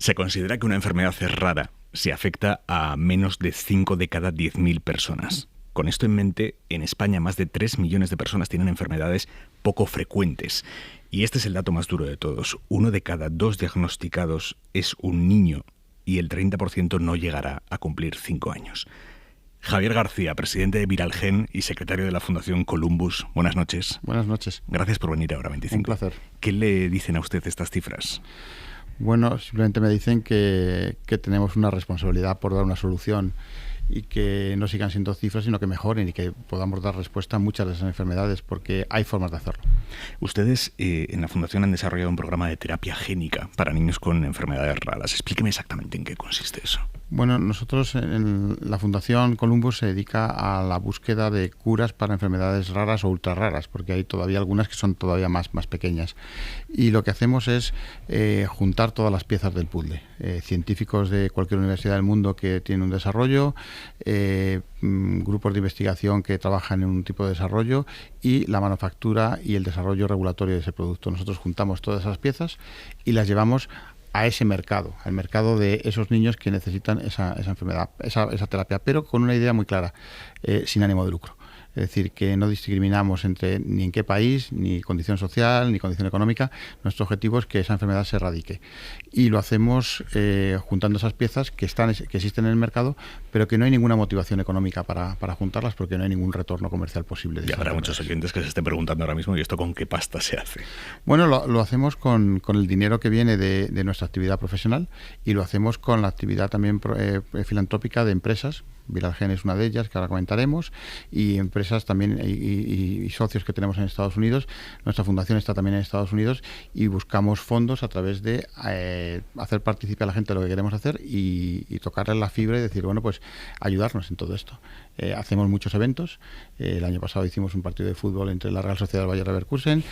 Se considera que una enfermedad es rara si afecta a menos de 5 de cada 10.000 personas. Con esto en mente, en España más de 3 millones de personas tienen enfermedades poco frecuentes. Y este es el dato más duro de todos. 1 de cada 2 diagnosticados es un niño y el 30% no llegará a cumplir 5 años. Javier García, presidente de Viralgen y secretario de la Fundación Columbus. Buenas noches. Buenas noches. Gracias por venir a Hora 25. Un placer. ¿Qué le dicen a usted estas cifras? Bueno, simplemente me dicen que tenemos una responsabilidad por dar una solución y que no sigan siendo cifras, sino que mejoren y que podamos dar respuesta a muchas de esas enfermedades, porque hay formas de hacerlo. Ustedes en la Fundación han desarrollado un programa de terapia génica para niños con enfermedades raras. Explíqueme exactamente en qué consiste eso. Bueno, nosotros en la Fundación Columbus se dedica a la búsqueda de curas para enfermedades raras o ultra raras, porque hay todavía algunas que son todavía más pequeñas. Y lo que hacemos es juntar todas las piezas del puzzle. Científicos de cualquier universidad del mundo que tienen un desarrollo, grupos de investigación que trabajan en un tipo de desarrollo y la manufactura y el desarrollo regulatorio de ese producto. Nosotros juntamos todas esas piezas y las llevamos a ese mercado, al mercado de esos niños que necesitan esa enfermedad, esa terapia, pero con una idea muy clara, sin ánimo de lucro. Es decir, que no discriminamos entre ni en qué país, ni condición social, ni condición económica. Nuestro objetivo es que esa enfermedad se erradique. Y lo hacemos juntando esas piezas que existen en el mercado, pero que no hay ninguna motivación económica para juntarlas, porque no hay ningún retorno comercial posible. Y habrá muchos oyentes que se estén preguntando ahora mismo, ¿y esto con qué pasta se hace? Bueno, lo hacemos con el dinero que viene de nuestra actividad profesional, y lo hacemos con la actividad también filantrópica de empresas. Viralgen es una de ellas, que ahora comentaremos, y empresas también y socios que tenemos en Estados Unidos. Nuestra fundación está también en Estados Unidos y buscamos fondos a través de hacer participar a la gente de lo que queremos hacer y tocarle la fibra y decir, bueno, pues ayudarnos en todo esto. Hacemos muchos eventos. El año pasado hicimos un partido de fútbol entre la Real Sociedad del Bayer Leverkusen.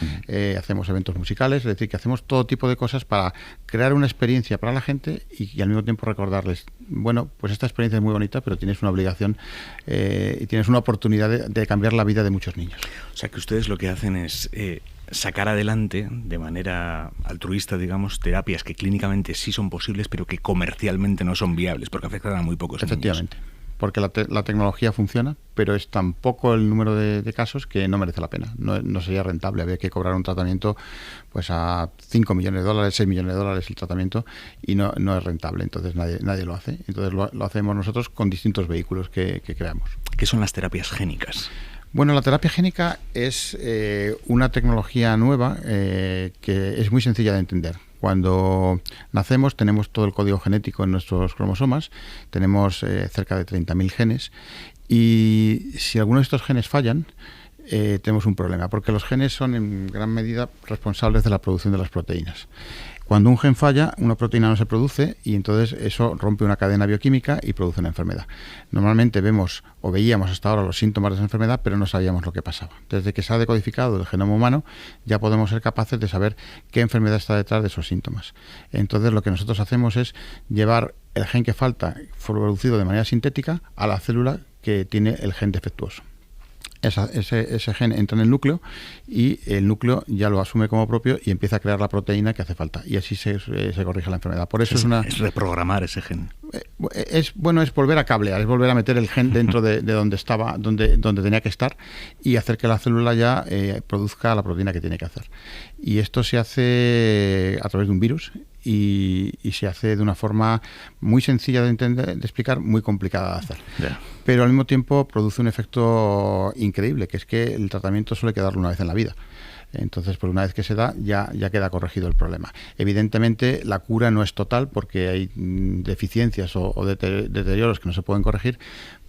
Hacemos eventos musicales, es decir, que hacemos todo tipo de cosas para crear una experiencia para la gente y al mismo tiempo recordarles, bueno, pues esta experiencia es muy bonita, pero tienes una obligación y tienes una oportunidad de cambiar la vida de muchos niños. O sea, que ustedes lo que hacen es sacar adelante de manera altruista, digamos, terapias que clínicamente sí son posibles, pero que comercialmente no son viables, porque afectan a muy pocos niños. Efectivamente. Porque la tecnología funciona, pero es tan poco el número de casos que no merece la pena. No sería rentable. Habría que cobrar un tratamiento pues a $5 millones, $6 millones el tratamiento, y no es rentable. Entonces nadie lo hace. Entonces lo hacemos nosotros con distintos vehículos que creamos. ¿Qué son las terapias génicas? Bueno, la terapia génica es una tecnología nueva que es muy sencilla de entender. Cuando nacemos tenemos todo el código genético en nuestros cromosomas, tenemos cerca de 30.000 genes, y si alguno de estos genes fallan, tenemos un problema, porque los genes son en gran medida responsables de la producción de las proteínas. Cuando un gen falla, una proteína no se produce y entonces eso rompe una cadena bioquímica y produce una enfermedad. Normalmente vemos o veíamos hasta ahora los síntomas de esa enfermedad, pero no sabíamos lo que pasaba. Desde que se ha decodificado el genoma humano, ya podemos ser capaces de saber qué enfermedad está detrás de esos síntomas. Entonces lo que nosotros hacemos es llevar el gen que falta, producido de manera sintética, a la célula que tiene el gen defectuoso. Ese gen entra en el núcleo y el núcleo ya lo asume como propio y empieza a crear la proteína que hace falta, y así se corrige la enfermedad. Por eso es reprogramar ese gen. Es volver a cablear, es volver a meter el gen dentro de donde estaba, donde tenía que estar, y hacer que la célula ya produzca la proteína que tiene que hacer. Y esto se hace a través de un virus y se hace de una forma muy sencilla de entender, de explicar, muy complicada de hacer. Yeah. Pero al mismo tiempo produce un efecto increíble, que es que el tratamiento suele quedarlo una vez en la vida. Entonces, pues una vez que se da, ya queda corregido el problema. Evidentemente, la cura no es total porque hay deficiencias o deterioros que no se pueden corregir,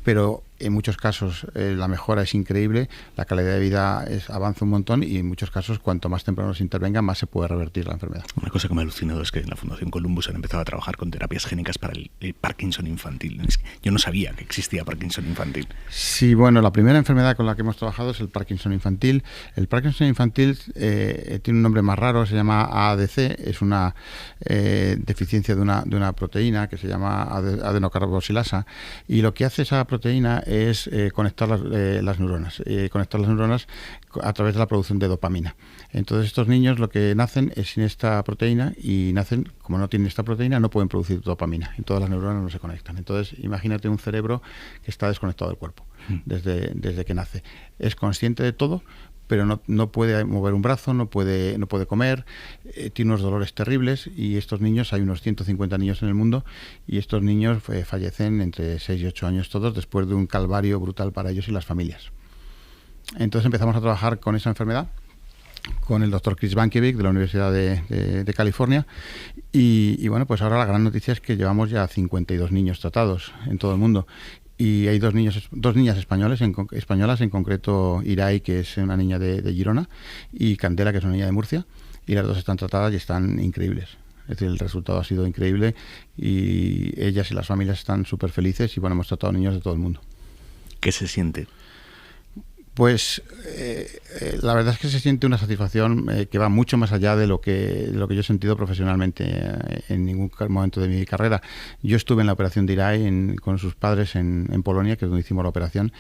pero en muchos casos la mejora es increíble, la calidad de vida avanza un montón, y en muchos casos cuanto más temprano se intervenga, más se puede revertir la enfermedad. Una cosa que me ha alucinado es que en la Fundación Columbus han empezado a trabajar con terapias génicas para el Parkinson infantil. Yo no sabía que existía Parkinson infantil. Sí, bueno, la primera enfermedad con la que hemos trabajado es el Parkinson infantil. El Parkinson infantil tiene un nombre más raro, se llama AADC, es una deficiencia de una proteína que se llama adenocarboxilasa, y lo que hace esa proteína es conectar las neuronas. Conectar las neuronas a través de la producción de dopamina. Entonces estos niños lo que nacen es sin esta proteína y nacen, como no tienen esta proteína, no pueden producir dopamina y todas las neuronas no se conectan. Entonces imagínate un cerebro que está desconectado del cuerpo desde que nace. Es consciente de todo, pero no puede mover un brazo, no puede comer, tiene unos dolores terribles y estos niños, hay unos 150 niños en el mundo y estos niños fallecen entre 6 y 8 años todos después de un calvario brutal para ellos y las familias. Entonces empezamos a trabajar con esa enfermedad con el doctor Chris Bankiewicz de la Universidad de California y bueno, pues ahora la gran noticia es que llevamos ya 52 niños tratados en todo el mundo. Y hay dos niñas españolas, en concreto Irai, que es una niña de Girona, y Candela, que es una niña de Murcia, y las dos están tratadas y están increíbles. Es decir, el resultado ha sido increíble y ellas y las familias están súper felices y bueno, hemos tratado niños de todo el mundo. ¿Qué se siente? Pues la verdad es que se siente una satisfacción que va mucho más allá de lo que yo he sentido profesionalmente en ningún momento de mi carrera. Yo estuve en la operación de Irai con sus padres en Polonia, que es donde hicimos la operación,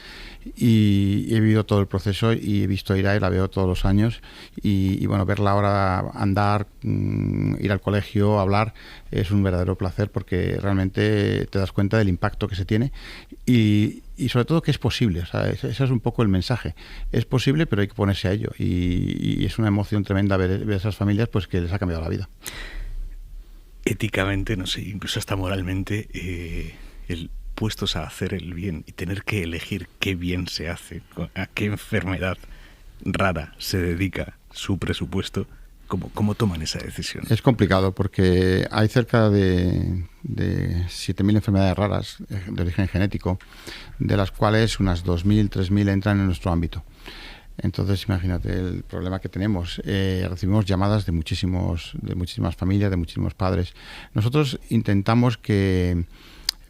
y he vivido todo el proceso y he visto a Irai, la veo todos los años y bueno, verla ahora andar, ir al colegio, hablar, es un verdadero placer porque realmente te das cuenta del impacto que se tiene y sobre todo que es posible. O sea, ese es un poco el mensaje. Es posible, pero hay que ponerse a ello. Y es una emoción tremenda ver esas familias pues que les ha cambiado la vida. Éticamente, no sé, incluso hasta moralmente, el puestos a hacer el bien y tener que elegir qué bien se hace, a qué enfermedad rara se dedica su presupuesto, ¿cómo toman esa decisión? Es complicado porque hay cerca de 7.000 enfermedades raras de origen genético, de las cuales unas 2.000, 3.000 entran en nuestro ámbito. Entonces, imagínate el problema que tenemos. Recibimos llamadas de muchísimas familias, de muchísimos padres. Nosotros intentamos que,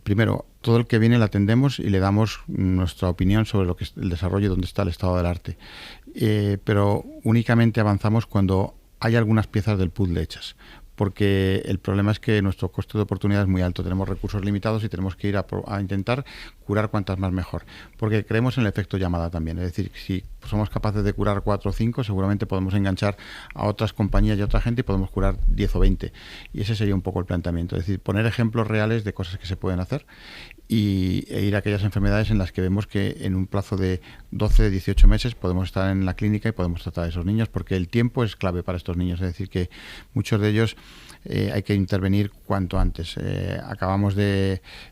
primero, todo el que viene le atendemos y le damos nuestra opinión sobre lo que es el desarrollo y dónde está el estado del arte. Pero únicamente avanzamos cuando hay algunas piezas del puzzle hechas, porque el problema es que nuestro coste de oportunidad es muy alto, tenemos recursos limitados y tenemos que ir a intentar curar cuantas más mejor, porque creemos en el efecto llamada también, es decir, si somos capaces de curar 4 o 5, seguramente podemos enganchar a otras compañías y a otra gente y podemos curar 10 o 20, y ese sería un poco el planteamiento, es decir, poner ejemplos reales de cosas que se pueden hacer e ir a aquellas enfermedades en las que vemos que en un plazo de 12, 18 meses podemos estar en la clínica y podemos tratar a esos niños, porque el tiempo es clave para estos niños, es decir, que muchos de ellos hay que intervenir cuanto antes.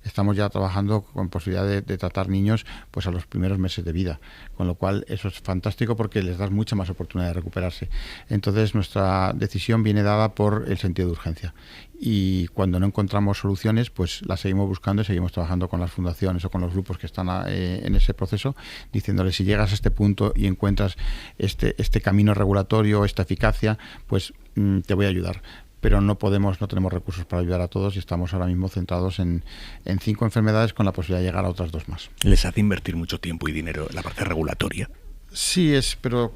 Estamos ya trabajando con posibilidad de tratar niños pues a los primeros meses de vida, con lo cual eso es fantástico porque les das mucha más oportunidad de recuperarse. Entonces nuestra decisión viene dada por el sentido de urgencia. Y cuando no encontramos soluciones, pues las seguimos buscando y seguimos trabajando con las fundaciones o con los grupos que están en ese proceso, diciéndoles si llegas a este punto y encuentras este camino regulatorio, esta eficacia, pues te voy a ayudar. Pero no tenemos recursos para ayudar a todos y estamos ahora mismo centrados en 5 enfermedades con la posibilidad de llegar a otras 2 más. ¿Les hace invertir mucho tiempo y dinero en la parte regulatoria? Sí, pero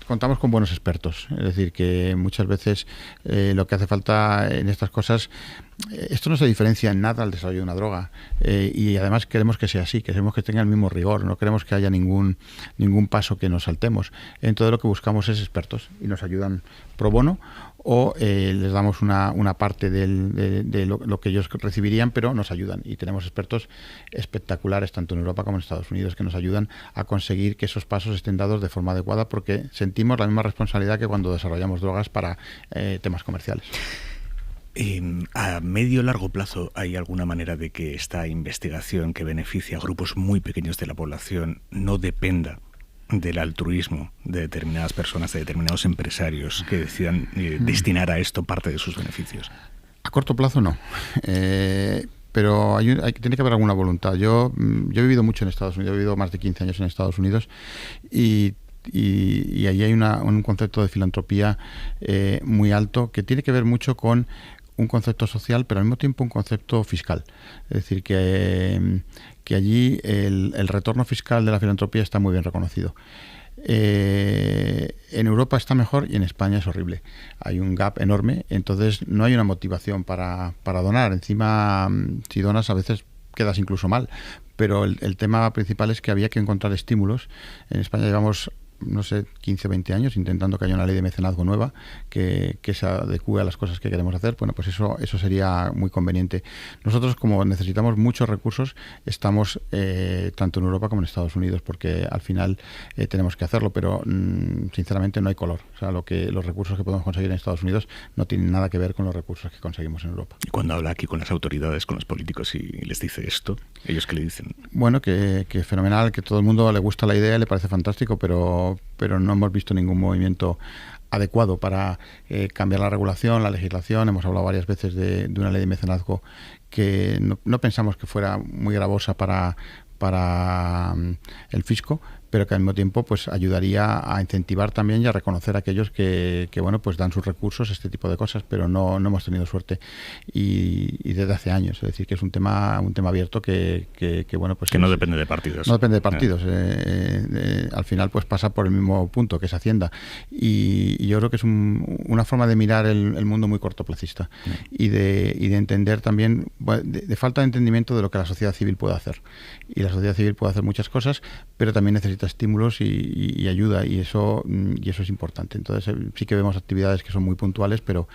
contamos con buenos expertos. Es decir, que muchas veces lo que hace falta en estas cosas, esto no se diferencia en nada al desarrollo de una droga. Y además queremos que sea así, queremos que tenga el mismo rigor, no queremos que haya ningún paso que nos saltemos. Entonces lo que buscamos es expertos y nos ayudan pro bono o les damos una parte de lo que ellos recibirían, pero nos ayudan. Y tenemos expertos espectaculares, tanto en Europa como en Estados Unidos, que nos ayudan a conseguir que esos pasos estén dados de forma adecuada, porque sentimos la misma responsabilidad que cuando desarrollamos drogas para temas comerciales. ¿A medio o largo plazo hay alguna manera de que esta investigación que beneficia a grupos muy pequeños de la población no dependa del altruismo de determinadas personas, de determinados empresarios que decidan destinar a esto parte de sus beneficios? A corto plazo no, pero tiene que haber alguna voluntad. Yo he vivido mucho en Estados Unidos, he vivido más de 15 años en Estados Unidos y allí hay un concepto de filantropía muy alto que tiene que ver mucho con un concepto social, pero al mismo tiempo un concepto fiscal. Es decir, que allí el retorno fiscal de la filantropía está muy bien reconocido. En Europa está mejor y en España es horrible. Hay un gap enorme, entonces no hay una motivación para donar. Encima, si donas a veces quedas incluso mal, pero el tema principal es que había que encontrar estímulos. En España llevamos, no sé, 15 o 20 años intentando que haya una ley de mecenazgo nueva que se adecue a las cosas que queremos hacer. Bueno, pues eso sería muy conveniente. Nosotros, como necesitamos muchos recursos, estamos tanto en Europa como en Estados Unidos, porque al final tenemos que hacerlo, pero sinceramente no hay color. O sea, los recursos que podemos conseguir en Estados Unidos no tienen nada que ver con los recursos que conseguimos en Europa. Y cuando habla aquí con las autoridades, con los políticos y les dice esto, ¿ellos qué le dicen? Bueno, que fenomenal, que todo el mundo le gusta la idea, le parece fantástico, pero no hemos visto ningún movimiento adecuado para cambiar la regulación, la legislación. Hemos hablado varias veces de una ley de mecenazgo que no pensamos que fuera muy gravosa para el fisco, pero que al mismo tiempo pues ayudaría a incentivar también y a reconocer a aquellos que bueno, pues dan sus recursos, este tipo de cosas, pero no hemos tenido suerte y desde hace años. Es decir, que es un tema abierto que bueno, pues que no depende de partidos. No depende de partidos. Al final pues pasa por el mismo punto, que es Hacienda, y yo creo que es una forma de mirar el mundo muy cortoplacista y de entender también, de falta de entendimiento de lo que la sociedad civil puede hacer. Y la sociedad civil puede hacer muchas cosas, pero también necesita estímulos y ayuda, y eso es importante. Entonces sí que vemos actividades que son muy puntuales, pero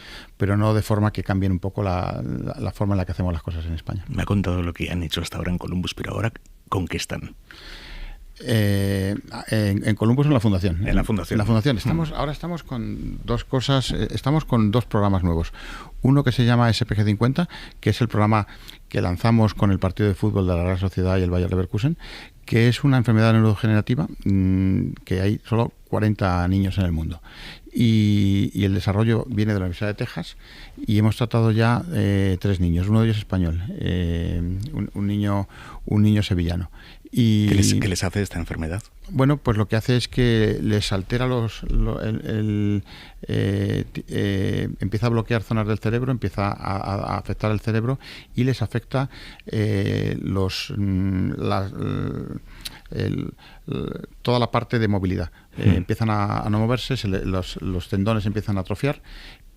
no de forma que cambien un poco la forma en la que hacemos las cosas en España. Me ha contado lo que han hecho hasta ahora en Columbus, pero ahora, ¿con qué están? En Columbus, en la Fundación. En la Fundación. En la Fundación. Ahora estamos con dos cosas, estamos con dos programas nuevos. Uno que se llama SPG 50, que es el programa que lanzamos con el partido de fútbol de la Real Sociedad y el Bayer Leverkusen, que es una enfermedad neurodegenerativa que hay solo 40 niños en el mundo. Y el desarrollo viene de la Universidad de Texas, y hemos tratado ya 3 niños. Uno de ellos es español, un niño sevillano. ¿Qué les hace esta enfermedad? Bueno, pues lo que hace es que les altera empieza a bloquear zonas del cerebro, empieza a afectar el cerebro, y les afecta toda la parte de movilidad. Empiezan a no moverse, los tendones empiezan a atrofiar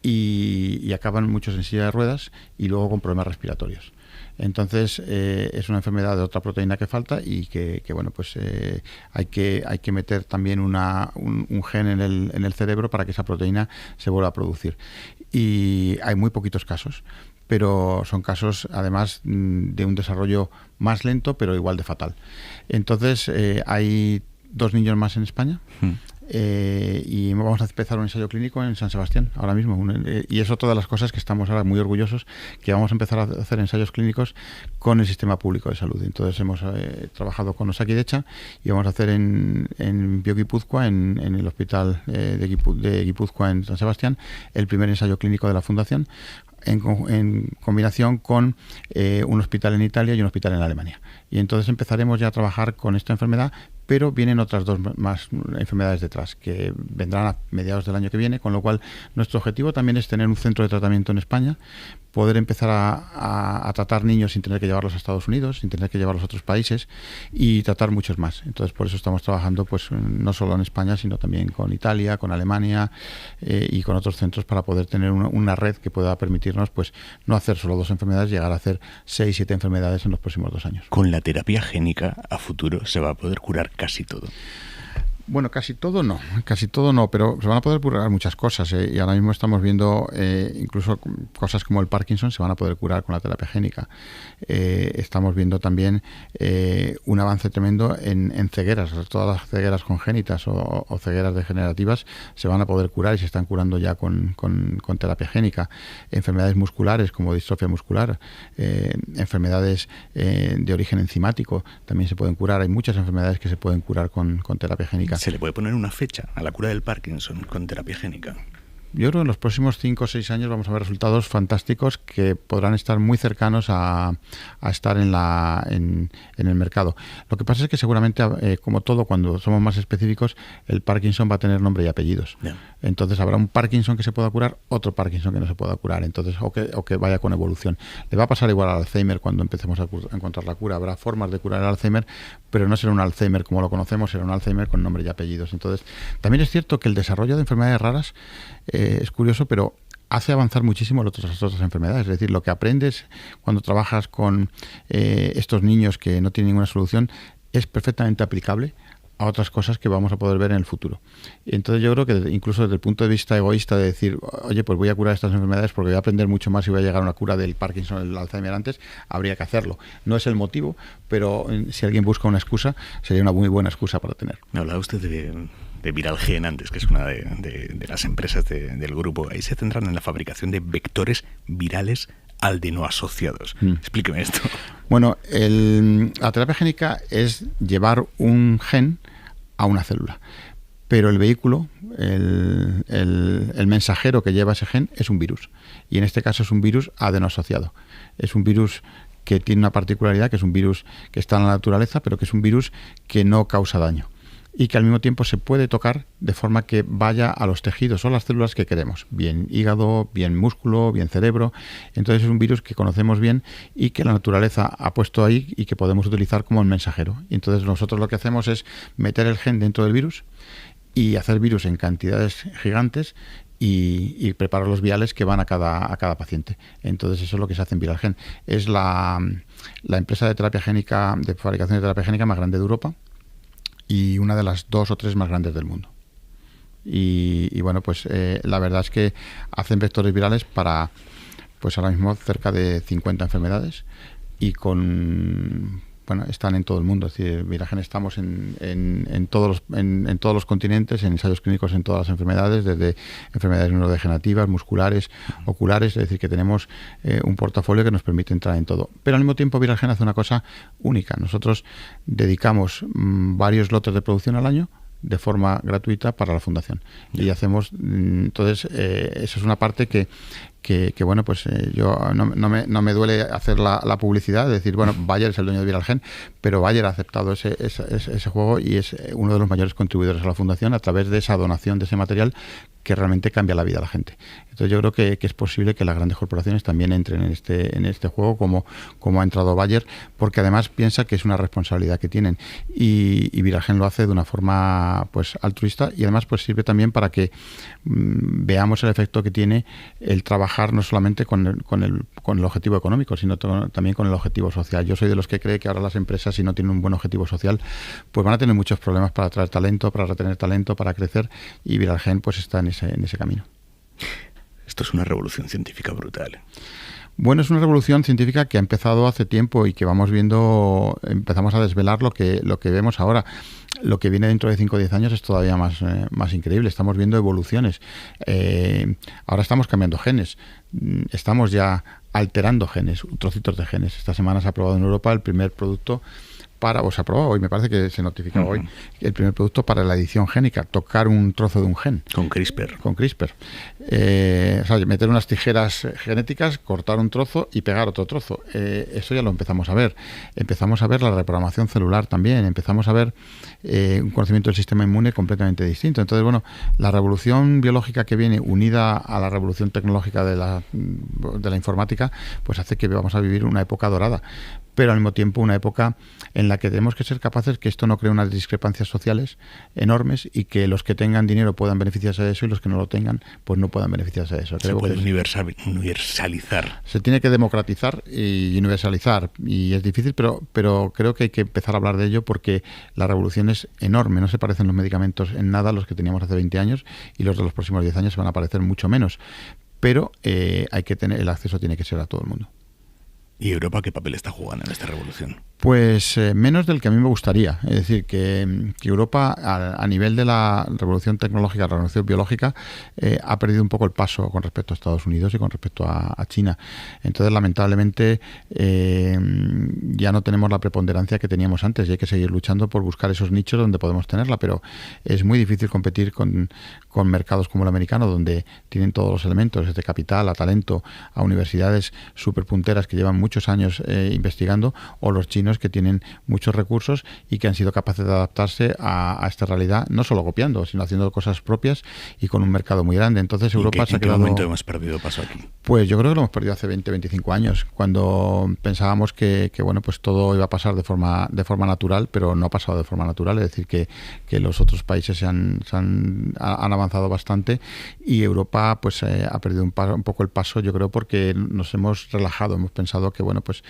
y acaban muchos en silla de ruedas y luego con problemas respiratorios. Entonces es una enfermedad de otra proteína que falta, y que bueno, pues hay que meter también un gen en el cerebro para que esa proteína se vuelva a producir. Y hay muy poquitos casos, pero son casos además de un desarrollo más lento, pero igual de fatal. Entonces hay 2 niños más en España. Y vamos a empezar un ensayo clínico en San Sebastián ahora mismo, y es otra de las cosas que estamos ahora muy orgullosos, que vamos a empezar a hacer ensayos clínicos con el sistema público de salud. Entonces hemos trabajado con Osakidecha y vamos a hacer en Bioguipúzcoa, en el hospital de Guipúzcoa en San Sebastián, el primer ensayo clínico de la Fundación, en combinación con un hospital en Italia y un hospital en Alemania. Y entonces empezaremos ya a trabajar con esta enfermedad, pero vienen otras 2 más enfermedades detrás, que vendrán a mediados del año que viene, con lo cual nuestro objetivo también es tener un centro de tratamiento en España, poder empezar a tratar niños sin tener que llevarlos a Estados Unidos, sin tener que llevarlos a otros países, y tratar muchos más. Entonces por eso estamos trabajando pues no solo en España, sino también con Italia, con Alemania y con otros centros, para poder tener una red que pueda permitirnos pues no hacer solo 2 enfermedades, llegar a hacer 6, 7 enfermedades en los próximos 2 años. Con la terapia génica a futuro se va a poder curar casi todo. Bueno, casi todo no, pero se van a poder curar muchas cosas, y ahora mismo estamos viendo incluso cosas como el Parkinson se van a poder curar con la terapia génica. Estamos viendo también un avance tremendo en cegueras. Todas las cegueras congénitas o cegueras degenerativas se van a poder curar y se están curando ya con terapia génica. Enfermedades musculares como distrofia muscular, enfermedades de origen enzimático también se pueden curar. Hay muchas enfermedades que se pueden curar con terapia génica. ¿Se le puede poner una fecha a la cura del Parkinson con terapia génica? Yo creo que en los próximos 5 o 6 años vamos a ver resultados fantásticos que podrán estar muy cercanos a estar en el mercado. Lo que pasa es que seguramente, como todo, cuando somos más específicos, el Parkinson va a tener nombre y apellidos. Yeah. Entonces habrá un Parkinson que se pueda curar, otro Parkinson que no se pueda curar, entonces o que vaya con evolución. Le va a pasar igual al Alzheimer cuando empecemos a encontrar la cura. Habrá formas de curar el Alzheimer, pero no será un Alzheimer como lo conocemos, será un Alzheimer con nombre y apellidos. Entonces, también es cierto que el desarrollo de enfermedades raras es curioso, pero hace avanzar muchísimo las otras enfermedades. Es decir, lo que aprendes cuando trabajas con estos niños que no tienen ninguna solución es perfectamente aplicable a otras cosas que vamos a poder ver en el futuro. Y entonces yo creo que incluso desde el punto de vista egoísta de decir, oye, pues voy a curar estas enfermedades porque voy a aprender mucho más y voy a llegar a una cura del Parkinson o del Alzheimer antes, habría que hacerlo. No es el motivo, pero si alguien busca una excusa, sería una muy buena excusa para tener. Me hablaba usted de Viralgen antes, que es una de las empresas del grupo. Ahí se centran en la fabricación de vectores virales aldenoasociados. Explíqueme esto. Bueno, la terapia génica es llevar un gen a una célula, pero el vehículo, el mensajero que lleva ese gen es un virus, y en este caso es un virus adenoasociado. Es un virus que tiene una particularidad, que es un virus que está en la naturaleza, pero que es un virus que no causa daño y que al mismo tiempo se puede tocar de forma que vaya a los tejidos o las células que queremos, bien hígado, bien músculo, bien cerebro. Entonces es un virus que conocemos bien y que la naturaleza ha puesto ahí y que podemos utilizar como el mensajero. Y entonces nosotros lo que hacemos es meter el gen dentro del virus y hacer virus en cantidades gigantes y preparar los viales que van a cada paciente. Entonces eso es lo que se hace en Viralgen. Es la empresa de terapia génica, de fabricación de terapia génica más grande de Europa, y una de las 2 o 3 más grandes del mundo. Y bueno, pues la verdad es que hacen vectores virales para, pues ahora mismo cerca de 50 enfermedades, y están en todo el mundo. Es decir, Viralgen estamos en todos los continentes, en ensayos clínicos en todas las enfermedades, desde enfermedades neurodegenerativas, musculares, oculares. Es decir, que tenemos un portafolio que nos permite entrar en todo. Pero al mismo tiempo Viralgen hace una cosa única. Nosotros dedicamos varios lotes de producción al año de forma gratuita para la fundación. Y hacemos, entonces, eso es una parte que bueno, pues yo no me duele hacer la publicidad, de decir, bueno, Bayer es el dueño de Viralgen, pero Bayer ha aceptado ese juego y es uno de los mayores contribuidores a la fundación a través de esa donación de ese material que realmente cambia la vida a la gente. Entonces yo creo que es posible que las grandes corporaciones también entren en este juego como ha entrado Bayer, porque además piensa que es una responsabilidad que tienen, y Viralgen lo hace de una forma pues altruista, y además pues sirve también para que veamos el efecto que tiene el trabajar no solamente con el objetivo económico, sino también con el objetivo social. Yo soy de los que cree que ahora las empresas, si no tienen un buen objetivo social, pues van a tener muchos problemas para atraer talento, para retener talento, para crecer, y Viralgen pues está en ese camino. Esto es una revolución científica brutal. Bueno, es una revolución científica que ha empezado hace tiempo y que empezamos a desvelar lo que vemos ahora. Lo que viene dentro de 5 o 10 años es todavía más increíble. Estamos viendo evoluciones. Ahora estamos cambiando genes. Estamos ya alterando genes, trocitos de genes. Esta semana se ha aprobado en Europa el primer producto se aprobó hoy, me parece que se notificaba hoy, el primer producto para la edición génica, tocar un trozo de un gen. Con CRISPR. O sea, meter unas tijeras genéticas, cortar un trozo y pegar otro trozo. Eso ya lo empezamos a ver. Empezamos a ver la reprogramación celular también. Empezamos a ver un conocimiento del sistema inmune completamente distinto. Entonces, bueno, la revolución biológica que viene unida a la revolución tecnológica de la informática, pues hace que vamos a vivir una época dorada, pero al mismo tiempo una época en la que tenemos que ser capaces que esto no cree unas discrepancias sociales enormes y que los que tengan dinero puedan beneficiarse de eso y los que no lo tengan pues no puedan beneficiarse de eso. Se puede universalizar. Se tiene que democratizar y universalizar, y es difícil, pero creo que hay que empezar a hablar de ello, porque la revolución es enorme. No se parecen los medicamentos en nada a los que teníamos hace 20 años, y los de los próximos 10 años se van a parecer mucho menos, pero hay que tener, el acceso tiene que ser a todo el mundo. ¿Y Europa qué papel está jugando en esta revolución? Pues menos del que a mí me gustaría. Es decir, que Europa, a nivel de la revolución tecnológica, la revolución biológica, ha perdido un poco el paso con respecto a Estados Unidos y con respecto a China. Entonces, lamentablemente, ya no tenemos la preponderancia que teníamos antes, y hay que seguir luchando por buscar esos nichos donde podemos tenerla, pero es muy difícil competir con mercados como el americano, donde tienen todos los elementos, desde capital a talento, a universidades súper punteras que llevan muchos años investigando, o los chinos, vecinos que tienen muchos recursos y que han sido capaces de adaptarse a esta realidad, no solo copiando, sino haciendo cosas propias y con un mercado muy grande. Entonces Europa se ha quedado... ¿En qué momento hemos perdido paso aquí? Pues yo creo que lo hemos perdido hace 20, 25 años, cuando pensábamos que bueno, pues todo iba a pasar de forma natural, pero no ha pasado de forma natural. Es decir, que los otros países han avanzado bastante y Europa pues ha perdido un poco el paso, yo creo, porque nos hemos relajado. Hemos pensado que bueno, pues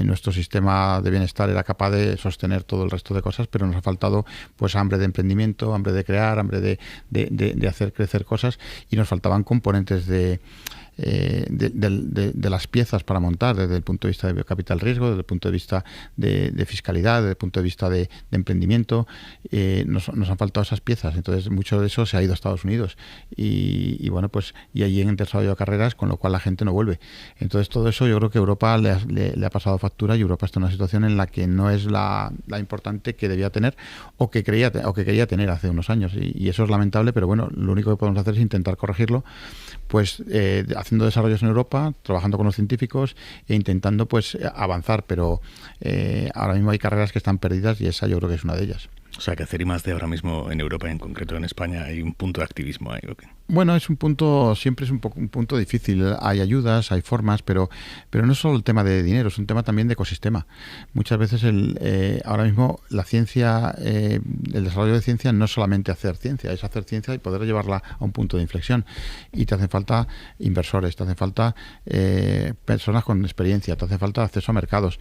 nuestro sistema de bienestar era capaz de sostener todo el resto de cosas, pero nos ha faltado pues hambre de emprendimiento, hambre de crear, hambre de hacer crecer cosas, y nos faltaban componentes de las piezas para montar, desde el punto de vista de capital riesgo, desde el punto de vista de fiscalidad, desde el punto de vista de emprendimiento. Nos han faltado esas piezas. Entonces mucho de eso se ha ido a Estados Unidos y bueno, pues y allí en desarrollo de carreras, con lo cual la gente no vuelve. Entonces todo eso yo creo que Europa le ha pasado factura, y Europa está en una situación en la que no es la importante que debía tener o que quería tener hace unos años, y eso es lamentable, pero bueno, lo único que podemos hacer es intentar corregirlo, pues haciendo desarrollos en Europa, trabajando con los científicos e intentando pues avanzar, pero ahora mismo hay carreras que están perdidas y esa yo creo que es una de ellas. O sea, que hacer I+D ahora mismo en Europa, en concreto en España, hay un punto de activismo ahí, ¿o qué? Bueno, siempre es un punto difícil. Hay ayudas, hay formas, pero no es solo el tema de dinero, es un tema también de ecosistema. Muchas veces ahora mismo la ciencia, el desarrollo de ciencia no es solamente hacer ciencia, es hacer ciencia y poder llevarla a un punto de inflexión. Y te hacen falta inversores, te hacen falta personas con experiencia, te hace falta acceso a mercados.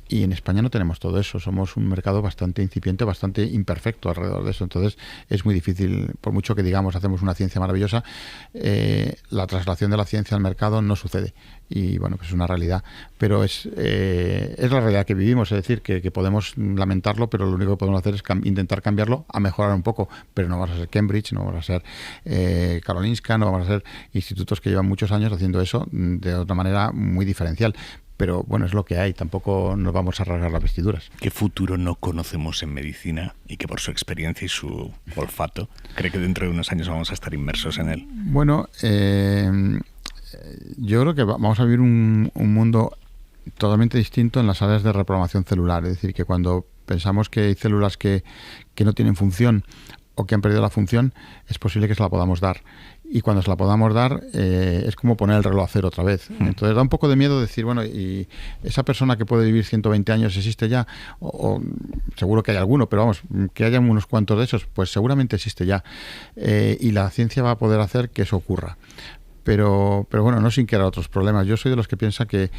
Y en España no tenemos todo eso, somos un mercado bastante incipiente, bastante imperfecto alrededor de eso. Entonces es muy difícil, por mucho que digamos hacemos una ciencia maravillosa, la traslación de la ciencia al mercado no sucede. Y bueno, pues es una realidad, pero es la realidad que vivimos. Es decir, que podemos lamentarlo, pero lo único que podemos hacer es intentar cambiarlo, a mejorar un poco, pero no vamos a ser Cambridge, no vamos a ser Karolinska, no vamos a ser institutos que llevan muchos años haciendo eso de otra manera muy diferencial. Pero bueno, es lo que hay, tampoco nos vamos a rasgar las vestiduras. ¿Qué futuro no conocemos en medicina y que por su experiencia y su olfato cree que dentro de unos años vamos a estar inmersos en él? Bueno, yo creo que vamos a vivir un mundo totalmente distinto en las áreas de reprogramación celular. Es decir, que cuando pensamos que hay células que no tienen función o que han perdido la función, es posible que se la podamos dar. Y cuando se la podamos dar, es como poner el reloj a cero otra vez. Entonces da un poco de miedo decir, bueno, ¿y esa persona que puede vivir 120 años existe ya? O seguro que hay alguno, pero vamos, que haya unos cuantos de esos, pues seguramente existe ya. Y la ciencia va a poder hacer que eso ocurra. Pero bueno, no sin crear otros problemas. Yo soy de los que piensa que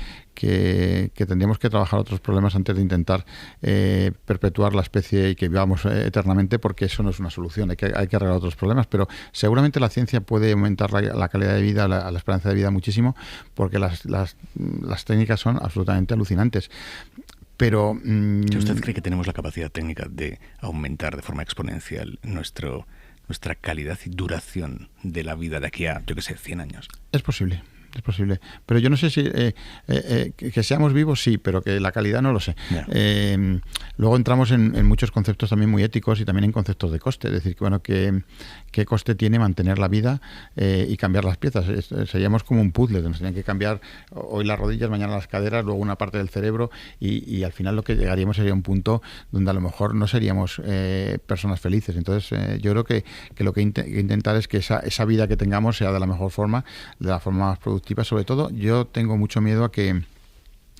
tendríamos que trabajar otros problemas antes de intentar perpetuar la especie y que vivamos eternamente, porque eso no es una solución. Hay que arreglar otros problemas, pero seguramente la ciencia puede aumentar la calidad de vida, la esperanza de vida muchísimo, porque las técnicas son absolutamente alucinantes. Pero ¿usted cree que tenemos la capacidad técnica de aumentar de forma exponencial nuestra calidad y duración de la vida de aquí a, yo que sé, 100 años? Es posible. Pero yo no sé si que seamos vivos, sí, pero que la calidad no lo sé. Yeah. Luego entramos en muchos conceptos también muy éticos y también en conceptos de coste. Es decir, que bueno, ¿qué coste tiene mantener la vida y cambiar las piezas? Seríamos como un puzzle, nos tenían que cambiar hoy las rodillas, mañana las caderas, luego una parte del cerebro, y al final lo que llegaríamos sería un punto donde a lo mejor no seríamos personas felices. Entonces yo creo que lo que intentar es que esa vida que tengamos sea de la mejor forma, de la forma más productiva. Sobre todo, yo tengo mucho miedo a que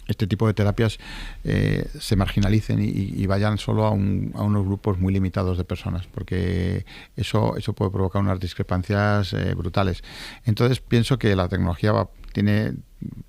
este tipo de terapias se marginalicen y vayan solo a unos grupos muy limitados de personas, porque eso puede provocar unas discrepancias brutales. Entonces pienso que la tecnología tiene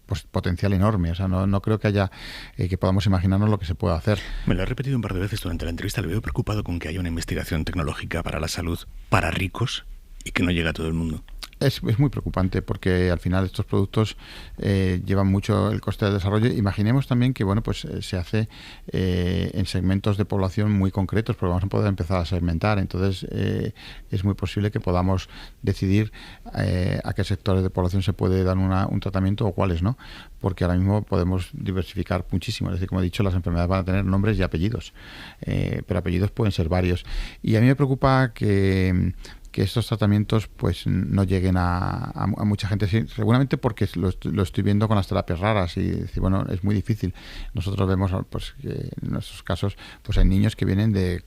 pues potencial enorme. O sea, no creo que haya que podamos imaginarnos lo que se puede hacer. Me lo he repetido un par de veces durante la entrevista. Le veo preocupado con que haya una investigación tecnológica para la salud para ricos y que no llegue a todo el mundo. Es muy preocupante, porque al final estos productos llevan mucho el coste de desarrollo. Imaginemos también que bueno, pues se hace en segmentos de población muy concretos, porque vamos a poder empezar a segmentar. Entonces es muy posible que podamos decidir a qué sectores de población se puede dar un tratamiento o cuáles no, porque ahora mismo podemos diversificar muchísimo. Es decir, como he dicho, las enfermedades van a tener nombres y apellidos, pero apellidos pueden ser varios. Y a mí me preocupa que que estos tratamientos pues no lleguen a mucha gente, sí, seguramente porque lo estoy viendo con las terapias raras y decir, bueno, es muy difícil. Nosotros vemos pues que en nuestros casos pues hay niños que vienen de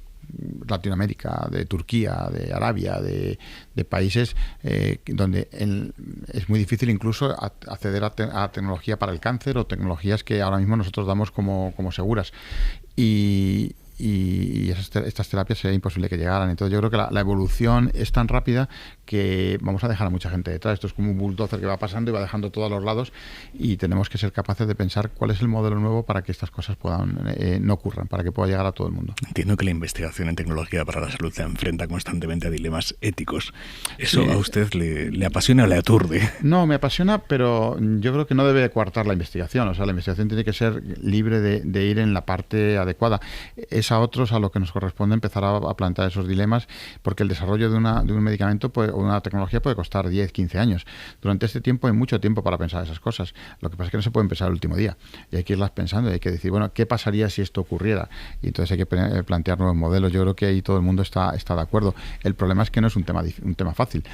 Latinoamérica, de Turquía, de Arabia, de países donde es muy difícil incluso acceder a tecnología para el cáncer o tecnologías que ahora mismo nosotros damos como seguras. Y estas terapias sería imposible que llegaran. Entonces yo creo que la evolución es tan rápida que vamos a dejar a mucha gente detrás. Esto es como un bulldozer que va pasando y va dejando todo a los lados, y tenemos que ser capaces de pensar cuál es el modelo nuevo para que estas cosas no ocurran, para que pueda llegar a todo el mundo. Entiendo que la investigación en tecnología para la salud se enfrenta constantemente a dilemas éticos. ¿Eso a usted le apasiona o le aturde? No, me apasiona, pero yo creo que no debe coartar la investigación. O sea, la investigación tiene que ser libre de ir en la parte adecuada. Es a otros a lo que nos corresponde empezar a plantear esos dilemas, porque el desarrollo de un medicamento o una tecnología puede costar 10, 15 años. Durante este tiempo hay mucho tiempo para pensar esas cosas. Lo que pasa es que no se pueden pensar el último día, y hay que irlas pensando y hay que decir, bueno, ¿qué pasaría si esto ocurriera? Y entonces hay que plantear nuevos modelos. Yo creo que ahí todo el mundo está de acuerdo. El problema es que no es un tema fácil.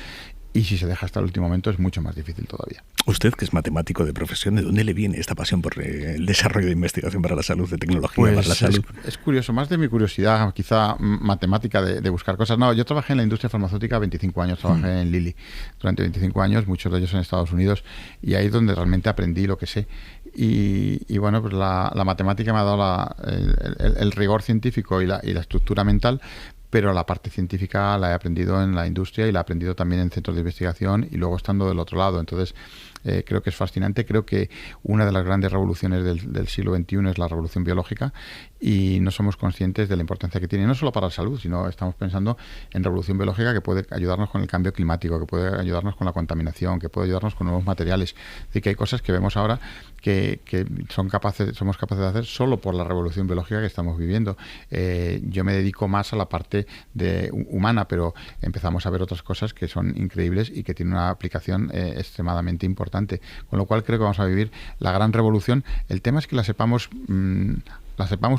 Y si se deja hasta el último momento es mucho más difícil todavía. Usted, que es matemático de profesión, ¿de dónde le viene esta pasión por el desarrollo de investigación para la salud, de tecnología para la salud? Es curioso, más de mi curiosidad quizá matemática de buscar cosas. No, yo trabajé en la industria farmacéutica 25 años, trabajé en Lilly durante 25 años, muchos de ellos en Estados Unidos, y ahí es donde realmente aprendí lo que sé. Y bueno, pues la matemática me ha dado el rigor científico y la estructura mental, pero la parte científica la he aprendido en la industria y la he aprendido también en centros de investigación y luego estando del otro lado. Entonces, creo que es fascinante. Creo que una de las grandes revoluciones del siglo XXI es la revolución biológica, y no somos conscientes de la importancia que tiene, no solo para la salud, sino estamos pensando en revolución biológica que puede ayudarnos con el cambio climático, que puede ayudarnos con la contaminación, que puede ayudarnos con nuevos materiales. Es decir, que hay cosas que vemos ahora que somos capaces de hacer solo por la revolución biológica que estamos viviendo. Yo me dedico más a la parte humana, pero empezamos a ver otras cosas que son increíbles y que tienen una aplicación extremadamente importante. Con lo cual creo que vamos a vivir la gran revolución. El tema es que la sepamos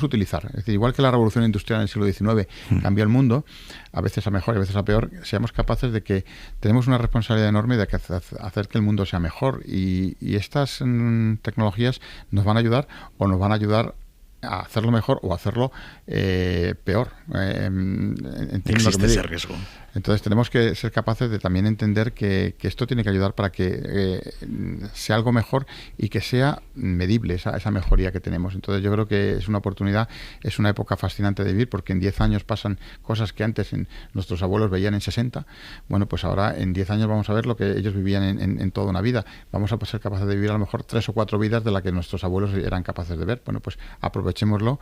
utilizar. Es decir, igual que la revolución industrial en el siglo XIX cambió el mundo, a veces a mejor y a veces a peor, seamos capaces de que tenemos una responsabilidad enorme de hacer que el mundo sea mejor, y estas tecnologías nos van a ayudar o nos van a ayudar a hacerlo mejor o a hacerlo peor. Existe ese riesgo. Entonces tenemos que ser capaces de también entender que esto tiene que ayudar para que sea algo mejor y que sea medible esa mejoría que tenemos. Entonces yo creo que es una oportunidad, es una época fascinante de vivir, porque en 10 años pasan cosas que antes nuestros abuelos veían en 60. Bueno, pues ahora en 10 años vamos a ver lo que ellos vivían en toda una vida. Vamos a ser capaces de vivir a lo mejor 3 o 4 vidas de las que nuestros abuelos eran capaces de ver. Bueno, pues aprovechémoslo,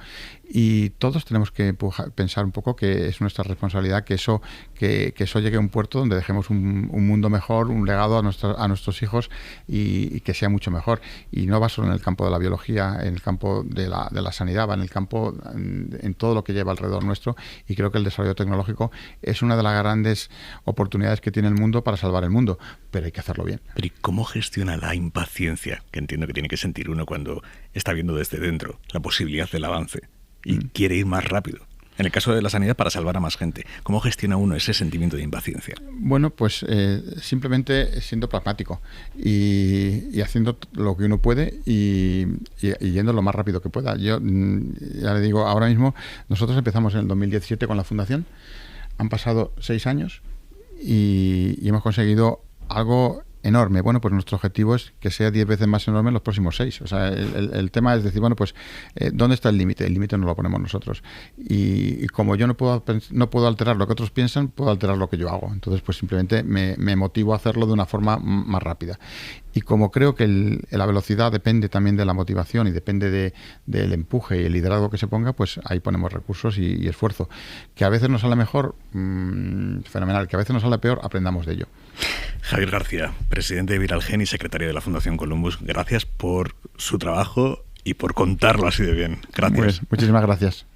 y todos tenemos que pensar un poco que es nuestra responsabilidad que eso llegue a un puerto donde dejemos un mundo mejor, un legado a nuestros hijos, y que sea mucho mejor. Y no va solo en el campo de la biología, en el campo de la sanidad, va en el campo, en todo lo que lleva alrededor nuestro, y creo que el desarrollo tecnológico es una de las grandes oportunidades que tiene el mundo para salvar el mundo, pero hay que hacerlo bien. Pero ¿y cómo gestiona la impaciencia que entiendo que tiene que sentir uno cuando está viendo desde dentro la posibilidad del avance y quiere ir más rápido? En el caso de la sanidad, para salvar a más gente, ¿cómo gestiona uno ese sentimiento de impaciencia? Bueno, pues simplemente siendo pragmático y haciendo lo que uno puede y yendo lo más rápido que pueda. Yo ya le digo, ahora mismo nosotros empezamos en el 2017 con la fundación, han pasado 6 años y hemos conseguido algo enorme. Bueno, pues nuestro objetivo es que sea 10 veces más enorme en los próximos 6. O sea, el tema es decir, bueno, pues ¿dónde está el límite? El límite nos lo ponemos nosotros. Y como yo no puedo alterar lo que otros piensan, puedo alterar lo que yo hago. Entonces, pues simplemente me motivo a hacerlo de una forma más rápida. Y como creo que la velocidad depende también de la motivación y depende del empuje y el liderazgo que se ponga, pues ahí ponemos recursos y esfuerzo. Que a veces nos sale mejor, fenomenal. Que a veces nos sale peor, aprendamos de ello. Javier García, presidente de Viralgen y secretario de la Fundación Columbus, gracias por su trabajo y por contarlo así de bien. Gracias. Pues, muchísimas gracias.